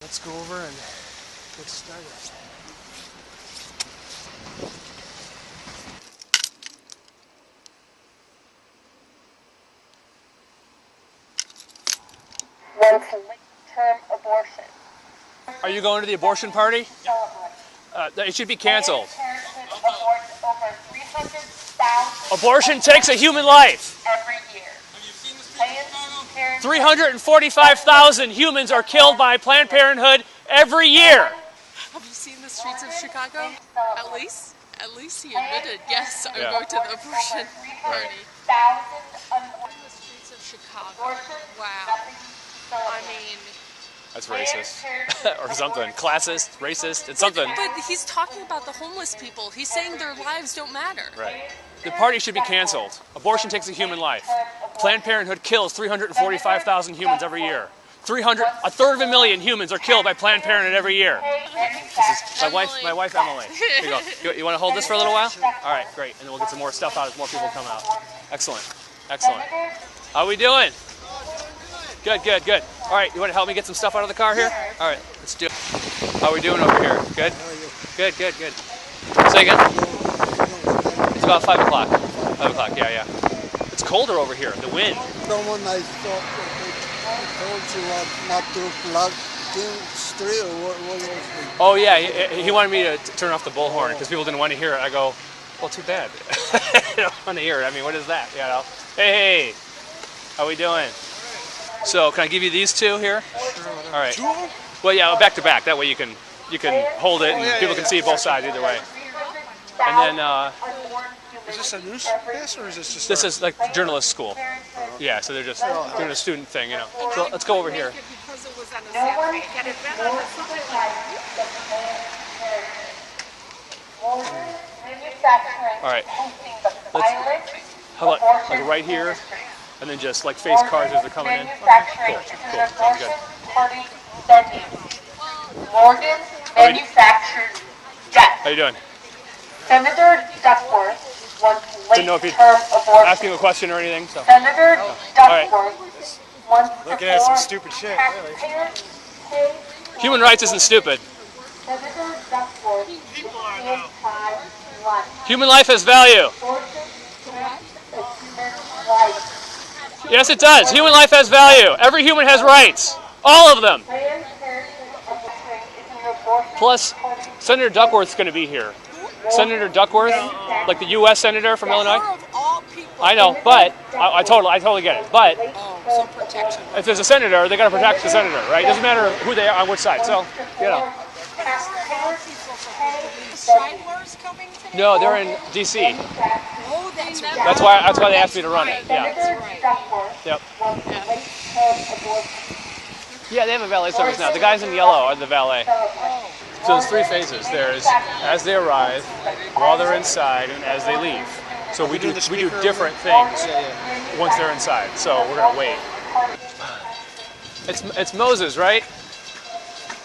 let's go over and get started. Term abortion. Are you going to the abortion party? It should be canceled. Abortion takes a human life. Every year. 345,000 humans are killed by Planned Parenthood every year. Have you seen the streets of Chicago? At least he admitted, yes, I'm going to the abortion party. In the streets of Chicago. Wow. I mean... That's racist. Or something. Classist, racist, it's something. But he's talking about the homeless people. He's saying their lives don't matter. Right. The party should be canceled. Abortion takes a human life. Planned Parenthood kills 345,000 humans every year. A third of a million humans are killed by Planned Parenthood every year. This is my wife Emily. Here you go. You want to hold this for a little while? All right, great. And then we'll get some more stuff out as more people come out. Excellent. Excellent. How are we doing? Good, good, good. All right, you want to help me get some stuff out of the car here? All right, let's do it. How are we doing over here? Good? Good, good, good. Say again? It's about 5 o'clock. 5 o'clock, yeah, yeah. It's colder over here, the wind. Someone I thought told you not to plug in straight or what was it? Oh, yeah, he wanted me to turn off the bullhorn because people didn't want to hear it. I go, well, too bad. I don't want to hear it. I mean, what is that? You know? Hey, how we doing? So, can I give you these two here? Sure, all right. Well, yeah, back to back. That way you can hold it and people can see both sides either way. And then is this a news class or is this just? This is like journalist school. Yeah, so they're just doing a student thing, you know. So let's go over here. All right. How about like right here? And then just like face cars as they're coming in. Okay, cool, sounds good. Morgan manufactured jet. How you doing? Senator Duckworth wants Didn't know if you'd late-term abortion. asking a question or anything. So. Senator Duckworth wants to Looking at some stupid shit, really. taxpayers pay. Human rights isn't stupid. Senator Duckworth is anti-life. Human life has value. Abortion is a human right. Yes, it does. Human life has value. Every human has rights. All of them. Planned Parenthood abortion is an abortion. Plus, Senator Duckworth's going to be here. Senator Duckworth, like the U.S. Senator from Illinois. Of all people. I know, but I totally get it. But So protection. if there's a senator, they got to protect the senator, right? It doesn't matter who they are on which side. So, you know. Stridler's coming today? No, they're in D.C. Oh, that's right. That's why they asked me to run it. Yeah. Yep. Yeah, they have a valet service now. The guys in yellow are the valet. So there's 3 phases. There's as they arrive, while they're inside, and as they leave. So we do different things once they're inside. So we're gonna wait. It's Moses, right?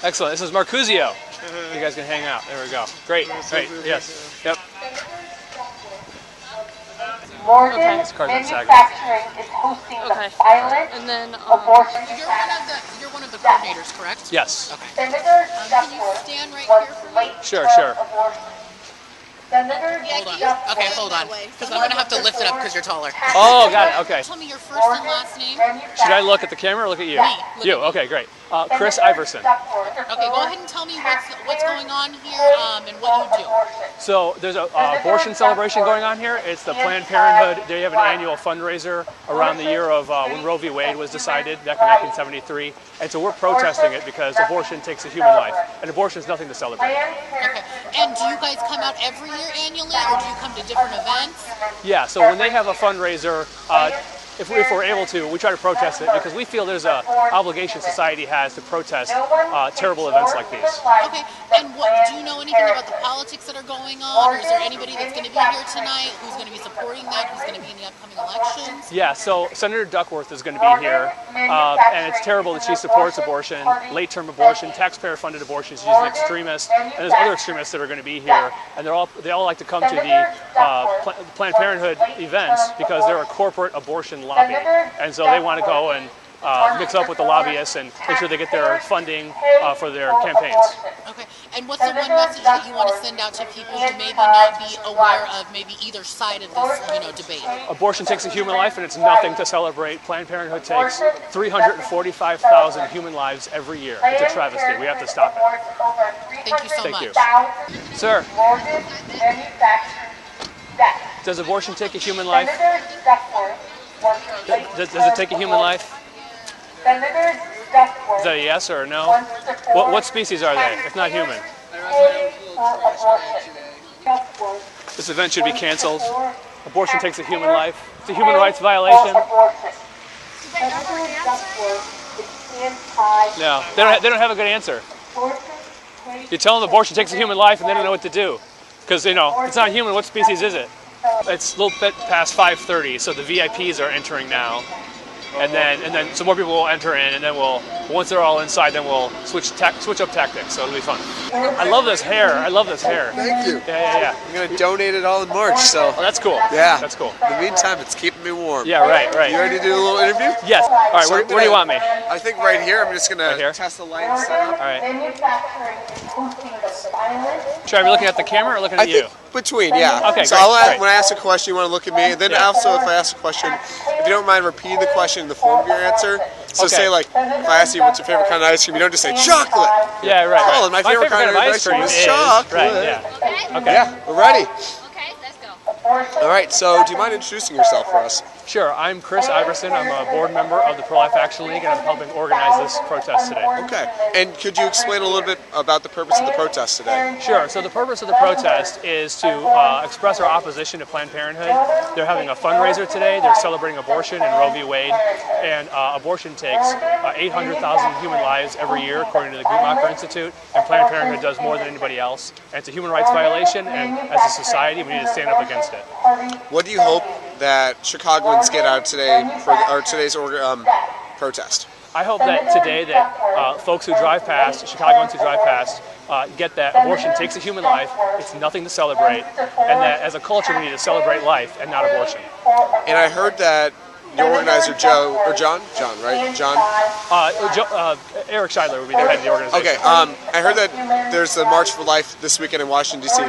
Excellent. This is Marcuzio. You guys can hang out. There we go. Great. Great. Yes. Yep. Morgan Manufacturing is hosting the violent And then abortion. you're one of the coordinators, correct? Yes. Okay. Senator Can you Duckworth stand right wants here for me? Sure. abortion. Senator Duckworth. Okay, hold on. Because I'm going to have to lift it up because you're taller. Oh, got it. Okay. Tell me your first and last name. Should I look at the camera or look at you? Me. You. Okay, great. Chris Iverson. Okay, go ahead and tell me what's going on here and what you do. So there's a abortion celebration going on here. It's the Planned Parenthood. They have an annual fundraiser around the year of when Roe v. Wade was decided back in 1973. And so we're protesting it because abortion takes a human life. And abortion is nothing to celebrate. Okay. And do you guys come out every year annually or do you come to different events? Yeah, so when they have a fundraiser, if we're able to, we try to protest it because we feel there's an obligation society has to protest terrible events like these. Okay, and do you know anything about the politics that are going on, or is there anybody that's going to be here tonight who's going to be supporting that, who's going to be in the upcoming elections? Yeah, so Senator Duckworth is going to be here, and it's terrible that she supports abortion, late-term abortion, taxpayer-funded abortion. She's an extremist, and there's other extremists that are going to be here, and they all like to come to the Planned Parenthood events because they're a corporate abortion lobby, and so they want to go and mix up with the lobbyists and make sure they get their funding for their campaigns. Okay. And what's the one message that you want to send out to people who maybe not be aware of maybe either side of this, debate? Abortion takes a human life, and it's nothing to celebrate. Planned Parenthood takes 345,000 human lives every year. It's a travesty. We have to stop it. Thank you so much. You. Sir, does abortion take a human life? Does it take a human life? Is that a yes or a no? What species are they, if not human? This event should be canceled. Abortion takes a human life. It's a human rights violation. No, they don't have a good answer. You tell them abortion takes a human life and they don't know what to do. Because, it's not human, what species is it? It's a little bit past 5:30, so the VIPs are entering now. And then some more people will enter in, and then once they're all inside, then we'll switch up tactics. So it'll be fun. I love this hair. Thank you. Yeah. I'm gonna donate it all in March. So. Oh, that's cool. Yeah. That's cool. In the meantime, it's keeping me warm. Yeah. Right. You ready to do a little interview? Yes. All right. Where do you want me? I think right here. I'm just gonna Right test the light and set up. All right. Should I be looking at the camera or looking at you? Between, yeah. Okay, so great. when I ask a question, you want to look at me. And then also, if I ask a question, if you don't mind repeating the question in the form of your answer. So Okay. say like, if I ask you what's your favorite kind of ice cream, you don't just say chocolate. Yeah, right. Oh, my favorite kind of ice cream is chocolate. Right. Yeah. Okay. Yeah, we're ready. Okay, let's go. All right. So, do you mind introducing yourself for us? Sure. I'm Chris Iverson. I'm a board member of the Pro-Life Action League, and I'm helping organize this protest today. Okay. And could you explain a little bit about the purpose of the protest today? Sure. So the purpose of the protest is to express our opposition to Planned Parenthood. They're having a fundraiser today. They're celebrating abortion and Roe v. Wade. And abortion takes 800,000 human lives every year, according to the Guttmacher Institute. And Planned Parenthood does more than anybody else. And it's a human rights violation. And as a society, we need to stand up against it. What do you hope that Chicagoans get out today for today's protest? I hope that today that folks who drive past, Chicagoans who drive past, get that abortion takes a human life, it's nothing to celebrate, and that as a culture we need to celebrate life and not abortion. And I heard that your organizer, John, right? John? Eric Scheidler would be the head of the organization. Okay, I heard that there's the March for Life this weekend in Washington, D.C.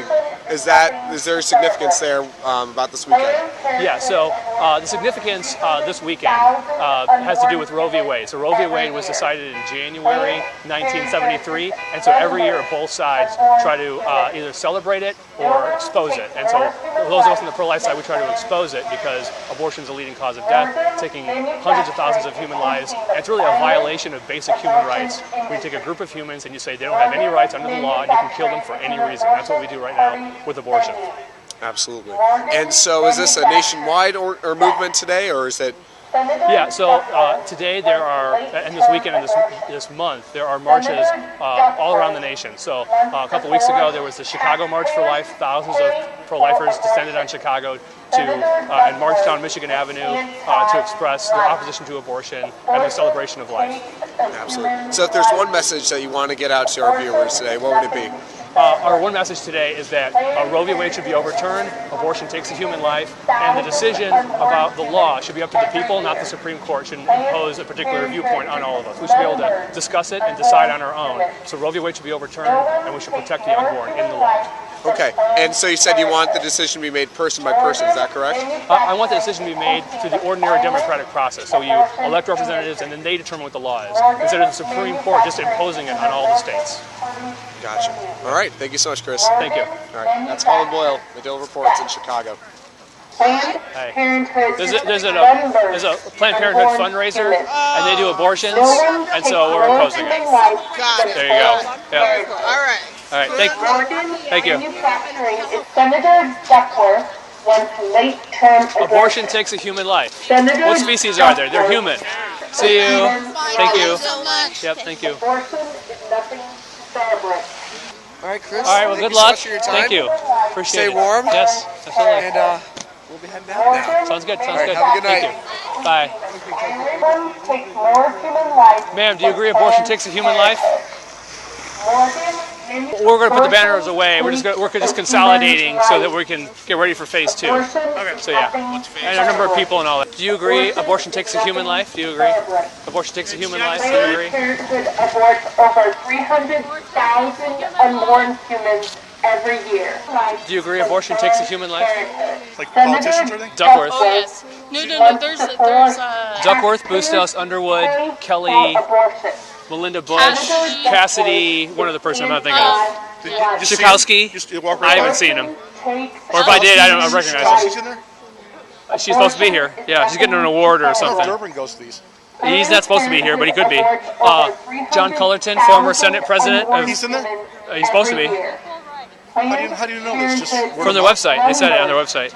Is there significance there about this weekend? Yeah, so the significance this weekend has to do with Roe v. Wade. So Roe v. Wade was decided in January 1973, and so every year both sides try to either celebrate it or expose it. And so those of us on the pro-life side, we try to expose it because abortion is a leading cause of death, taking hundreds of thousands of human lives. And it's really a violation of basic human rights. We take a group of humans and you say they don't have any rights under the law and you can kill them for any reason. That's what we do right now with abortion. Absolutely. And so is this a nationwide or movement today, or is it? Yeah, so today there are, and this weekend and this month, there are marches all around the nation. So a couple weeks ago there was the Chicago March for Life. Thousands of pro-lifers descended on Chicago and marched down Michigan Avenue to express their opposition to abortion and their celebration of life. Absolutely. So if there's one message that you want to get out to our viewers today, what would it be? Our one message today is that Roe v. Wade should be overturned, abortion takes a human life, and the decision about the law should be up to the people, not the Supreme Court should impose a particular viewpoint on all of us. We should be able to discuss it and decide on our own. So Roe v. Wade should be overturned, and we should protect the unborn in the law. Okay, and so you said you want the decision to be made person by person, is that correct? I want the decision to be made through the ordinary democratic process. So you elect representatives and then they determine what the law is, instead of the Supreme Court just imposing it on all the states. Gotcha. All right, thank you so much, Chris. Thank you. All right, that's Colin Boyle, Medill Reports in Chicago. Hey. There's a Planned Parenthood fundraiser, and they do abortions, and so we're opposing it. Got it. There you go. Very Yep. cool. All right. All right. Thank you. Senator Duckworth wants late-term Abortion takes a human life. Senator What species are there? They're human. See you. Thank you. so much. Yep. Thank you. Abortion is nothing to celebrate. All right, Chris. All right. Well, thank good you so luck. much for your time. Thank you. Appreciate Stay it. warm. Yes. Absolutely. And we'll be heading out now. Sounds good. Sounds All right, good. have a good Thank night. you. Bye. Everyone takes more human life. Ma'am, do you agree abortion takes a human life? Morgan We're going to put the banners away. We're just consolidating so that we can get ready for phase 2. Okay. So yeah, and a number of people and all that. Do you agree? Abortion takes a human life. Do you agree? Abortion takes a human life. Do you agree? Parenthood aborts over 300,000 unborn humans every year. Do you agree? Abortion takes a human life. Like politicians or anything? Duckworth. Oh yes. No. There's Duckworth, Boosthouse, Underwood, Kelly, Melinda Bush, Cassidy, one other person I'm not thinking of. Schakowsky. I haven't seen him. Or if I did, I don't recognize him. She's in there? She's supposed to be here. Yeah, she's getting an award or I don't know if something. Durbin goes to these. He's not supposed to be here, but he could be. John Cullerton, former Senate president. He's in there? He's supposed to be. How do you know this? Just From their website. They said it on their website.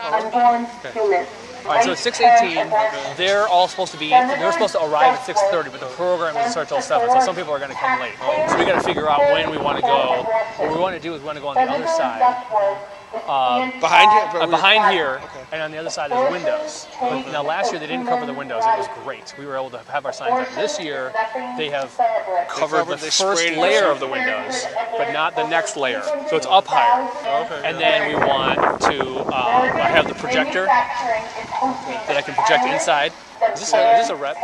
Okay. All right, so it's 6:18. They're all supposed to be. They're supposed to arrive at 6:30, but the program doesn't start till 7. So some people are going to come late. So we got to figure out when we want to go. What we want to do is we want to go on the other side. behind you? Behind here, and on the other side there's windows. But now last year they didn't cover the windows. It was great. We were able to have our signs up. This year they have covered the first layer of the windows, but not the next layer. So it's up higher. And then we want to have the projector that I can project inside. Is this a rep?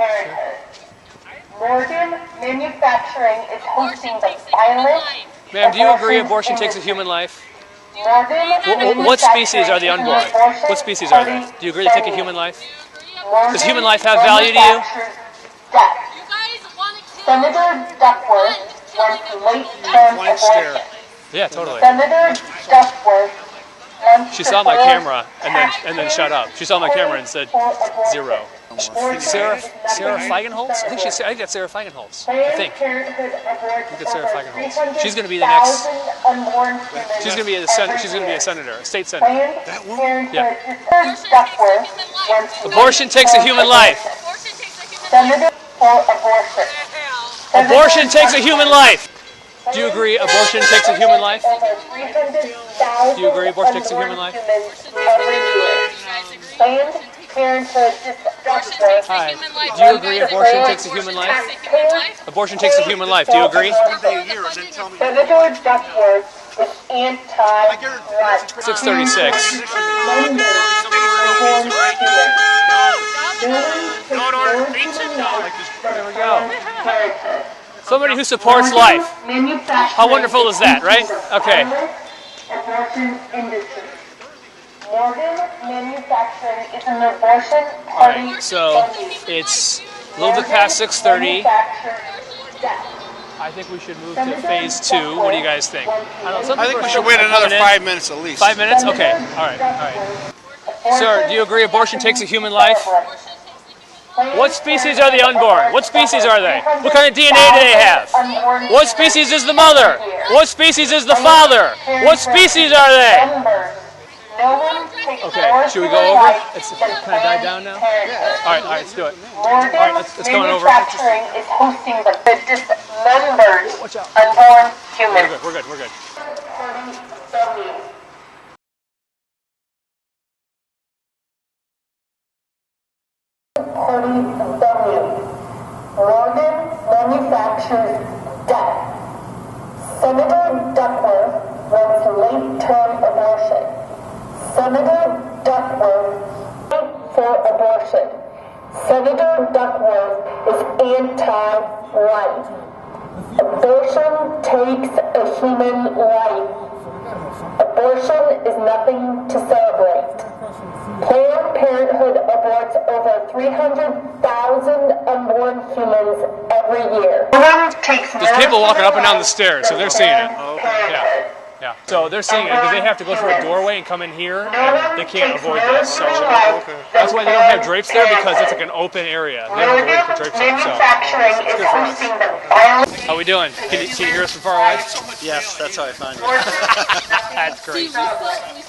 Morgan Manufacturing is hosting the violent. Ma'am, do you agree abortion takes a human life? Morgan What species are the unborn? What species are they? Do you agree they take a human life? Does human life have value to you? You guys want to kill Senator Duckworth wants to late-term Blank stare. abortion. Yeah, totally. Senator Duckworth wants She to saw my ban camera and then shut up. She saw my camera and said zero. Sarah Feigenholtz? I think that's Sarah Feigenholtz. I think. Look at Sarah Feigenholtz. She's going to be the next. She's going to be a senator, a state senator. That woman? Yeah. Duckworth wants to Abortion takes a human life. Senator for abortion. Abortion takes a human life. Do you agree abortion takes a human life? Do you agree abortion takes a human life? Planned Parenthood Duckworth. Hi. Do you agree abortion takes a human life? Abortion takes a human life. Do you agree? Senator Duckworth is anti-life. 636. There we go. Somebody who supports life. How wonderful is that, right? Okay. Abortion industry. Morgan Manufacturing is an abortion All party. right. So it's a little bit past 6:30. I think we should move to phase 2. What do you guys think? I think we should wait another 5 minutes at least. 5 minutes? Okay. All right. All right. Sir, do you agree abortion takes a human life? What species are the unborn? What species are they? What kind of DNA do they have? What species is the mother? What species is the father? What species are they? Okay, should we go over? It's kind of died down now? All right, let's do it. All right, let's go on over. Manufacturing is hosting the dismembered Watch out. unborn humans. We're good. Party venue. Morgan manufactures death. Senator Duckworth wants late-term abortion. Senator Duckworth for abortion. Senator Duckworth is anti-life. Abortion takes a human life. Abortion is nothing to celebrate. Planned Parenthood aborts over 300,000 unborn humans every year. There's people walking up and down the stairs, so they're seeing it. Yeah. So they're seeing it because they have to go through a doorway and come in here, and they can't avoid this. So that's why they don't have drapes there, because it's like an open area. They don't have a way to put drapes up. So it's good for us. How we doing? Can you hear us from far away? Yes, that's how I find you. That's great.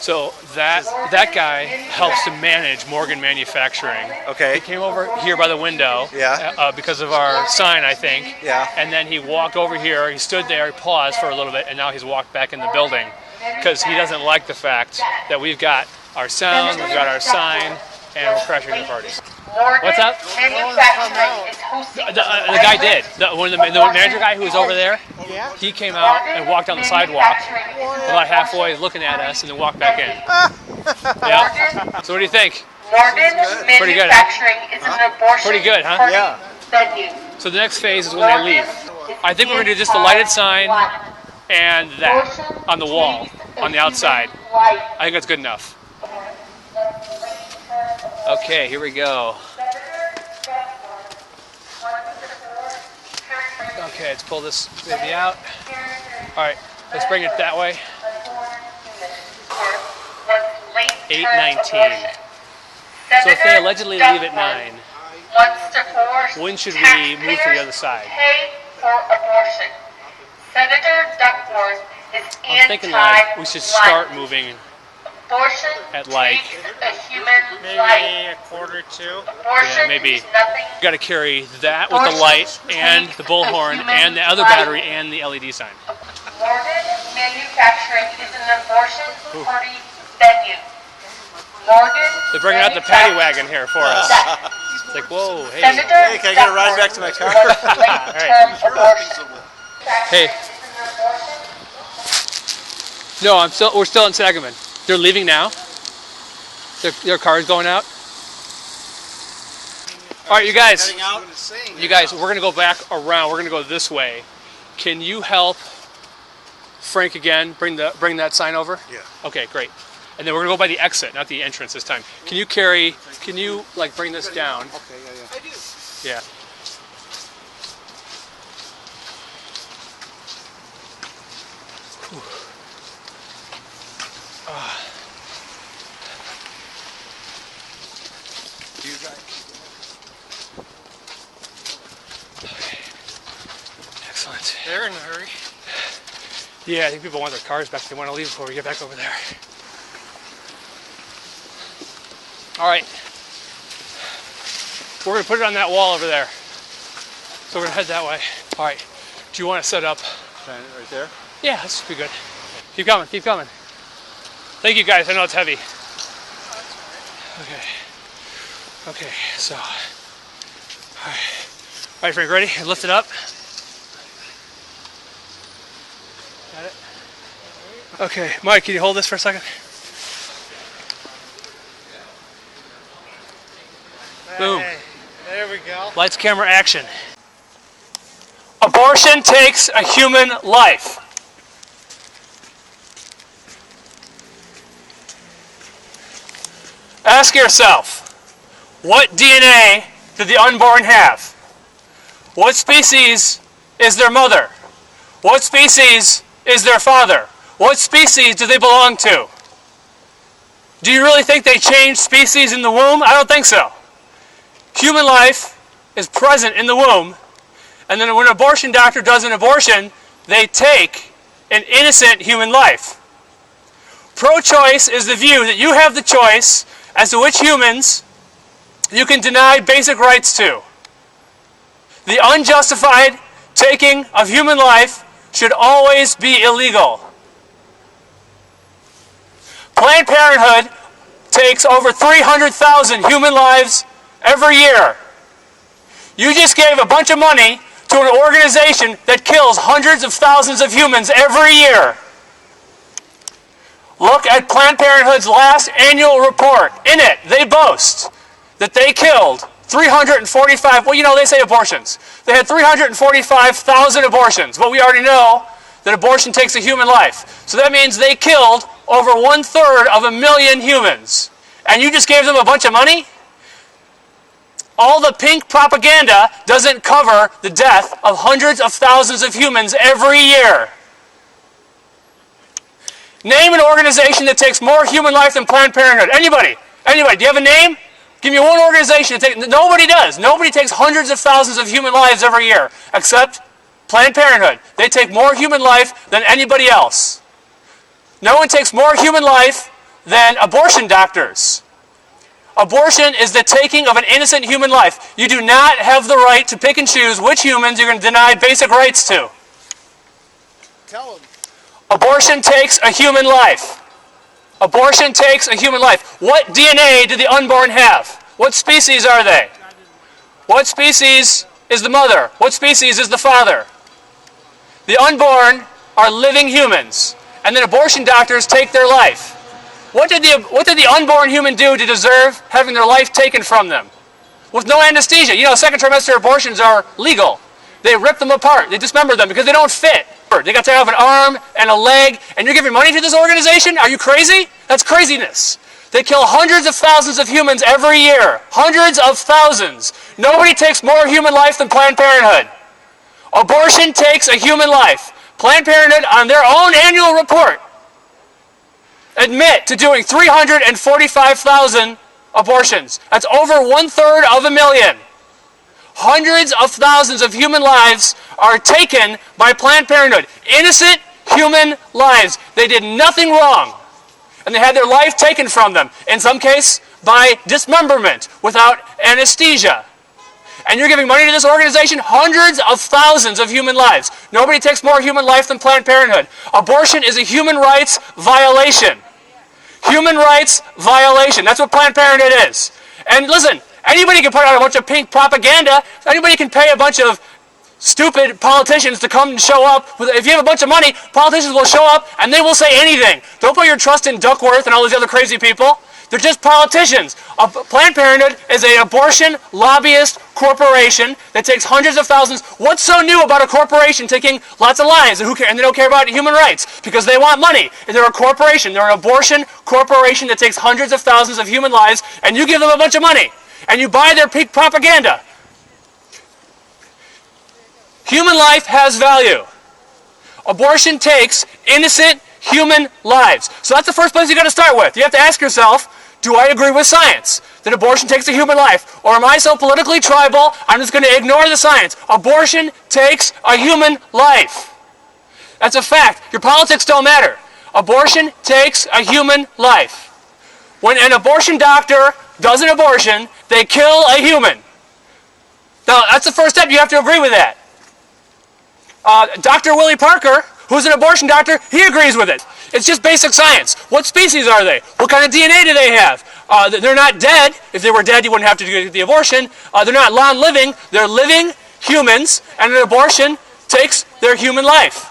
So that guy helps to manage Morgan Manufacturing. Okay. He came over here by the window. Yeah. Because of our sign, I think. Yeah. And then he walked over here. He stood there. He paused for a little bit, and now he's walked back in the building because he doesn't like the fact that we've got our sound, we've got our sign, and we're crashing the party. Morgan What's up? Manufacturing is hosting The guy did. The manager guy who was over there, he came out and walked down the sidewalk about halfway looking at us and then walked back in. Yeah. So what do you think? Morgan Pretty good, huh? Manufacturing is an abortion Pretty good, huh? party venue. So the next phase is when they leave. I think we're going to do just the lighted sign and that on the wall, on the outside. I think that's good enough. Okay, here we go. Okay, let's pull this baby out. All right, let's bring it that way. 8:19. So if they allegedly leave at 9, when should we move to the other side? Senator Duckworth is I'm thinking like we should start moving Abortion at like a human life. a quarter to. Yeah, maybe. You got to carry that with the light and the bullhorn and the other battery and the LED sign. Morgan Manufacturing is an abortion party venue. Morgan. They're bringing out the paddy wagon here for us. It's like, whoa, hey. Hey, can I get a ride back to my car? Hey. No, we're still in Sangamon. They're leaving now? Their car's going out? All right, you guys, we're going to go back around. We're going to go this way. Can you help Frank again bring that sign over? Yeah. Okay, great. And then we're going to go by the exit, not the entrance this time. Can you like bring this down? Okay, yeah. I do. Yeah. Excellent. They're in a hurry. Yeah, I think people want their cars back. They want to leave before we get back over there. All right. We're going to put it on that wall over there. So we're going to head that way. All right. Do you want to set up? Right there? Yeah, this should be good. Keep coming, keep coming. Thank you guys. I know it's heavy. Okay. Okay, so. All right, Frank, ready? Lift it up. Got it? Okay, Mike, can you hold this for a second? Boom. Hey, there we go. Lights, camera, action. Abortion takes a human life. Ask yourself, what DNA did the unborn have? What species is their mother? What species is their father? What species do they belong to? Do you really think they changed species in the womb? I don't think so. Human life is present in the womb, and then when an abortion doctor does an abortion, they take an innocent human life. Pro-choice is the view that you have the choice as to which humans you can deny basic rights to. The unjustified taking of human life should always be illegal. Planned Parenthood takes over 300,000 human lives every year. You just gave a bunch of money to an organization that kills hundreds of thousands of humans every year. Look at Planned Parenthood's last annual report. In it, they boast that they killed 345, well, you know, they say abortions. They had 345,000 abortions, but we already know that abortion takes a human life. So that means they killed over 1/3 of a million humans. And you just gave them a bunch of money? All the pink propaganda doesn't cover the death of hundreds of thousands of humans every year. Name an organization that takes more human life than Planned Parenthood. Anybody? Anybody? Do you have a name? Give me one organization that takes... Nobody does. Nobody takes hundreds of thousands of human lives every year, except Planned Parenthood. They take more human life than anybody else. No one takes more human life than abortion doctors. Abortion is the taking of an innocent human life. You do not have the right to pick and choose which humans you're going to deny basic rights to. Tell them. Abortion takes a human life. Abortion takes a human life. What DNA do the unborn have? What species are they? What species is the mother? What species is the father? The unborn are living humans, and then abortion doctors take their life. What did the unborn human do to deserve having their life taken from them? With no anesthesia. You know, second trimester abortions are legal. They rip them apart. They dismember them because they don't fit. They got to have an arm and a leg, and you're giving money to this organization? Are you crazy? That's craziness. They kill hundreds of thousands of humans every year. Hundreds of thousands. Nobody takes more human life than Planned Parenthood. Abortion takes a human life. Planned Parenthood, on their own annual report, admit to doing 345,000 abortions. That's over 1/3 of a million. Hundreds of thousands of human lives are taken by Planned Parenthood. Innocent human lives. They did nothing wrong. And they had their life taken from them. In some case, by dismemberment, without anesthesia. And you're giving money to this organization? Hundreds of thousands of human lives. Nobody takes more human life than Planned Parenthood. Abortion is a human rights violation. Human rights violation. That's what Planned Parenthood is. And listen, anybody can put out a bunch of pink propaganda. Anybody can pay a bunch of stupid politicians to come and show up. If you have a bunch of money, politicians will show up and they will say anything. Don't put your trust in Duckworth and all these other crazy people. They're just politicians. Planned Parenthood is an abortion lobbyist corporation that takes hundreds of thousands. What's so new about a corporation taking lots of lives and they don't care about human rights? Because they want money. They're a corporation. They're an abortion corporation that takes hundreds of thousands of human lives, and you give them a bunch of money. And you buy their peak propaganda. Human life has value. Abortion takes innocent human lives. So that's the first place you got to start with. You have to ask yourself, do I agree with science that abortion takes a human life? Or am I so politically tribal, I'm just going to ignore the science? Abortion takes a human life. That's a fact. Your politics don't matter. Abortion takes a human life. When an abortion doctor does an abortion, they kill a human. Now, that's the first step. You have to agree with that. Dr. Willie Parker, who's an abortion doctor, he agrees with it. It's just basic science. What species are they? What kind of DNA do they have? They're not dead. If they were dead, you wouldn't have to do the abortion. They're not non-living. They're living humans, and an abortion takes their human life.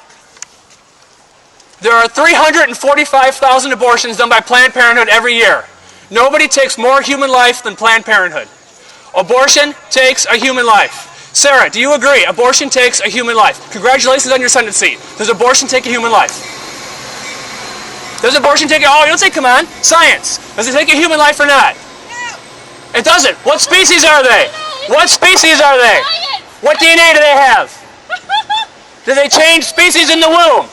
There are 345,000 abortions done by Planned Parenthood every year. Nobody takes more human life than Planned Parenthood. Abortion takes a human life. Sarah, do you agree? Abortion takes a human life. Congratulations on your Senate seat. Does abortion take a human life? Does abortion take oh, you'll say, come on, science. Does it take a human life or not? No. It doesn't. What species are they? What species are they? What DNA do they have? Do they change species in the womb?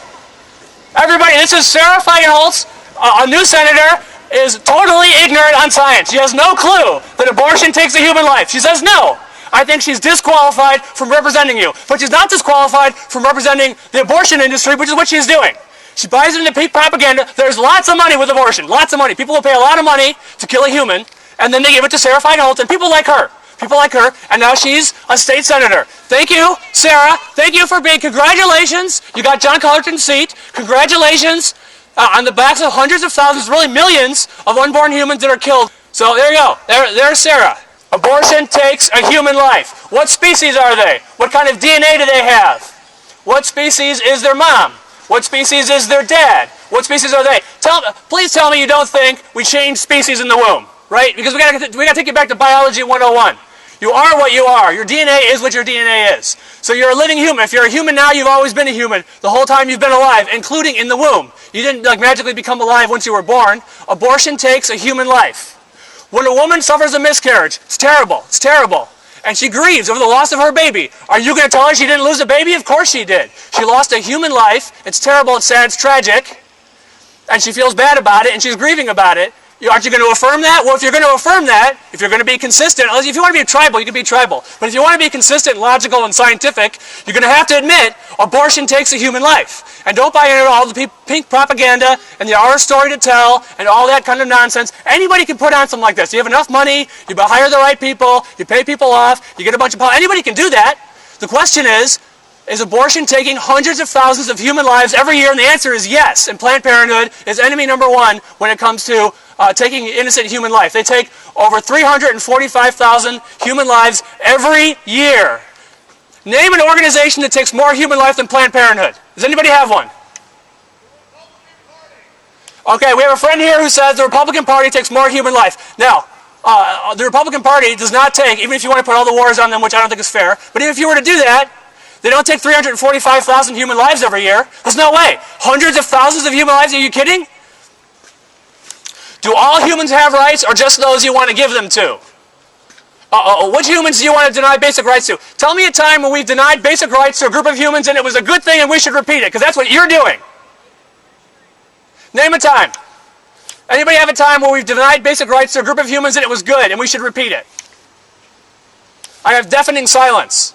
Everybody, this is Sarah Feinholz, a new senator, is totally ignorant on science. She has no clue that abortion takes a human life. She says no. I think she's disqualified from representing you. But she's not disqualified from representing the abortion industry, which is what she's doing. She buys into peak propaganda. There's lots of money with abortion. Lots of money. People will pay a lot of money to kill a human, and then they give it to Sarah Feinholz, and people like her. People like her, and now she's a state senator. Thank you, Sarah. Thank you for being, congratulations. You got John Cullerton's seat. Congratulations on the backs of hundreds of thousands, really millions of unborn humans that are killed. So there you go. There's Sarah. Abortion takes a human life. What species are they? What kind of DNA do they have? What species is their mom? What species is their dad? What species are they? Please tell me you don't think we change species in the womb, right? Because we gotta take you back to biology 101. You are what you are. Your DNA is what your DNA is. So you're a living human. If you're a human now, you've always been a human the whole time you've been alive, including in the womb. You didn't magically become alive once you were born. Abortion takes a human life. When a woman suffers a miscarriage, it's terrible. It's terrible. And she grieves over the loss of her baby. Are you going to tell her she didn't lose a baby? Of course she did. She lost a human life. It's terrible, it's sad, it's tragic. And she feels bad about it, and she's grieving about it. Aren't you going to affirm that? Well, if you're going to affirm that, if you're going to be consistent, if you want to be tribal, you can be tribal. But if you want to be consistent, logical, and scientific, you're going to have to admit abortion takes a human life. And don't buy into all the pink propaganda and the our story to tell and all that kind of nonsense. Anybody can put on something like this. You have enough money, you hire the right people, you pay people off, you get a bunch of... Anybody can do that. The question is Is abortion taking hundreds of thousands of human lives every year? And the answer is yes. And Planned Parenthood is enemy number one when it comes to taking innocent human life. They take over 345,000 human lives every year. Name an organization that takes more human life than Planned Parenthood. Does anybody have one? Okay, we have a friend here who says the Republican Party takes more human life. Now, the Republican Party does not take, even if you want to put all the wars on them, which I don't think is fair, but even if you were to do that, they don't take 345,000 human lives every year. There's no way. Hundreds of thousands of human lives? Are you kidding? Do all humans have rights, or just those you want to give them to? Which humans do you want to deny basic rights to? Tell me a time when we've denied basic rights to a group of humans and it was a good thing and we should repeat it, because that's what you're doing. Name a time. Anybody have a time where we've denied basic rights to a group of humans and it was good and we should repeat it? I have deafening silence.